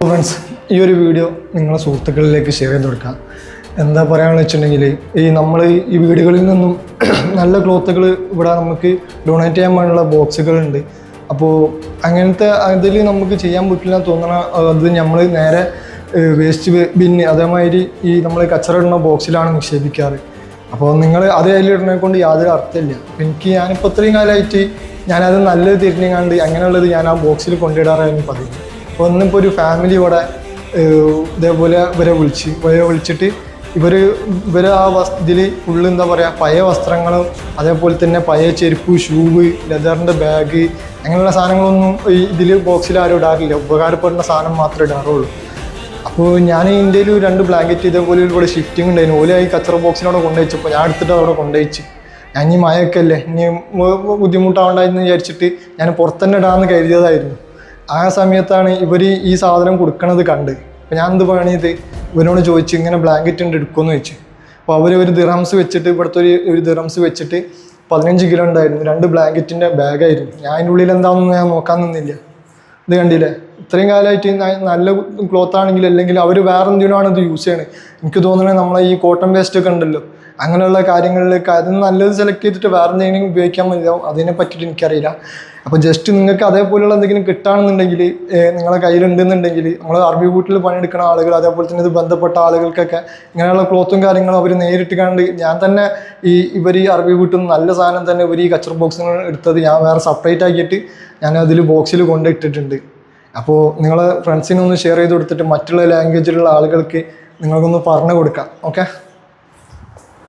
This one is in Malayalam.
ഫ്രണ്ട്സ്, ഈ ഒരു വീഡിയോ നിങ്ങളെ സുഹൃത്തുക്കളിലേക്ക് ഷെയർ ചെയ്ത് കൊടുക്കാം. എന്താ പറയാണെന്ന് വെച്ചിട്ടുണ്ടെങ്കിൽ, നമ്മൾ ഈ വീടുകളിൽ നിന്നും നല്ല ക്ലോത്തുകൾ ഇവിടെ നമുക്ക് ഡൊണേറ്റ് ചെയ്യാൻ വേണ്ടിയുള്ള ബോക്സുകളുണ്ട്. അപ്പോൾ അങ്ങനത്തെ അതിൽ നമുക്ക് ചെയ്യാൻ പറ്റില്ല തോന്നണ അത് നമ്മൾ നേരെ വേസ്റ്റ് ബിന്ന് അതേമാതിരി നമ്മൾ കച്ചറ ഇടുന്ന ബോക്സിലാണ് നിക്ഷേപിക്കാറ്. അപ്പോൾ നിങ്ങൾ അത് അതിലിടുന്നതിനെ കൊണ്ട് യാതൊരു അർത്ഥമില്ല. ഞാനിപ്പോൾ ഇത്രയും കാലമായിട്ട് ഞാനത് നല്ലത് തിരിഞ്ഞാണ്ട് അങ്ങനെയുള്ളത് ഞാൻ ആ ബോക്സിൽ കൊണ്ടിടാറായിരുന്നു പതിവ്. അപ്പോൾ ഒന്നിപ്പോൾ ഒരു ഫാമിലി ഇവിടെ ഇതേപോലെ ഇവരെ വിളിച്ചിട്ട് ഇവർ ആ ഇതിൽ ഫുള്ള് എന്താ പറയുക, പഴയ വസ്ത്രങ്ങളും അതേപോലെ തന്നെ പഴയ ചെരുപ്പ്, ഷൂവ്, ലെതറിൻ്റെ ബാഗ് അങ്ങനെയുള്ള സാധനങ്ങളൊന്നും ഇതിൽ ബോക്സിൽ ആരും ഇടാറില്ല. ഉപകാരപ്പെടുന്ന സാധനം മാത്രമേ ഇടാറുള്ളൂ. അപ്പോൾ ഞാൻ ഇന്ത്യയിൽ 2 ബ്ലാങ്കറ്റ് ഇതേപോലെ ഇവിടെ ഷിഫ്റ്റിംഗ് ഉണ്ടായിരുന്നു. ഓലായി കച്ചറ ബോക്സിനോടെ കൊണ്ടുവച്ചപ്പോൾ ഞാൻ എടുത്തിട്ട് അവിടെ കൊണ്ടുവച്ച് ഞാൻ ഈ മഴയൊക്കെ അല്ലേ, ഇനി ബുദ്ധിമുട്ടാവണ്ടെന്ന് വിചാരിച്ചിട്ട് ഞാൻ പുറത്തന്നെ ഇടാമെന്ന് കരുതിയതായിരുന്നു. ആ സമയത്താണ് ഇവർ ഈ സാധനം കൊടുക്കണത് കണ്ട്. അപ്പോൾ ഞാൻ എന്ത് പണിയത് ഇവരോട് ചോദിച്ചു, ഇങ്ങനെ ബ്ലാങ്കറ്റ് ഉണ്ട് എടുക്കുമെന്ന് ചോദിച്ചു. അപ്പോൾ അവർ ഒരു ദിറംസ് വെച്ചിട്ട് ഇവിടുത്തെ ഒരു ദിറംസ് വെച്ചിട്ട് 15 കിലോ ഉണ്ടായിരുന്നു. 2 ബ്ലാങ്കറ്റിൻ്റെ ബാഗായിരുന്നു. ഞാൻ അതിൻ്റെ ഉള്ളിൽ എന്താണെന്ന് ഞാൻ നോക്കാൻ നിന്നില്ല. ഇത് കണ്ടില്ലേ, ഇത്രയും കാലമായിട്ട് നല്ല ക്ലോത്ത് ആണെങ്കിൽ അല്ലെങ്കിൽ അവർ വേറെ എന്തിനാണ് ഇത് യൂസ് ചെയ്യണത്. എനിക്ക് തോന്നുന്നത് നമ്മളെ ഈ കോട്ടൺ വേസ്റ്റ് ഒക്കെ ഉണ്ടല്ലോ, അങ്ങനെയുള്ള കാര്യങ്ങളിലേക്ക് അതിന് നല്ലത് സെലക്ട് ചെയ്തിട്ട് വേറെ എന്തെങ്കിലും ഉപയോഗിക്കാൻ മതിയാവും. അതിനെ പറ്റിയിട്ട് എനിക്കറിയില്ല. അപ്പോൾ ജസ്റ്റ് നിങ്ങൾക്ക് അതേപോലെയുള്ള എന്തെങ്കിലും കിട്ടുകയാണെന്നുണ്ടെങ്കിൽ, നിങ്ങളെ കയ്യിലുണ്ടെന്നുണ്ടെങ്കിൽ, നമ്മൾ അറബി വീട്ടിൽ പണിയെടുക്കുന്ന ആളുകൾ അതേപോലെ തന്നെ ഇത് ബന്ധപ്പെട്ട ആളുകൾക്കൊക്കെ ഇങ്ങനെയുള്ള ക്ലോത്തും കാര്യങ്ങളും അവർ നേരിട്ട് കണ്ട്, ഞാൻ തന്നെ ഇവർ ഈ അറബി വീട്ടിൽ നിന്ന് നല്ല സാധനം തന്നെ ഇവർ ഈ കച്ചറ ബോക്സിൽ എടുത്തത് ഞാൻ വേറെ സെപ്പറേറ്റ് ആക്കിയിട്ട് ഞാൻ അതിൽ ബോക്സിൽ കൊണ്ടിട്ടിട്ടുണ്ട്. അപ്പോൾ നിങ്ങളെ ഫ്രണ്ട്സിനൊന്ന് ഷെയർ ചെയ്ത് കൊടുത്തിട്ട് മറ്റുള്ള ലാംഗ്വേജിലുള്ള ആളുകൾക്ക് നിങ്ങൾക്കൊന്ന് പറഞ്ഞു കൊടുക്കാം. ഓക്കെ.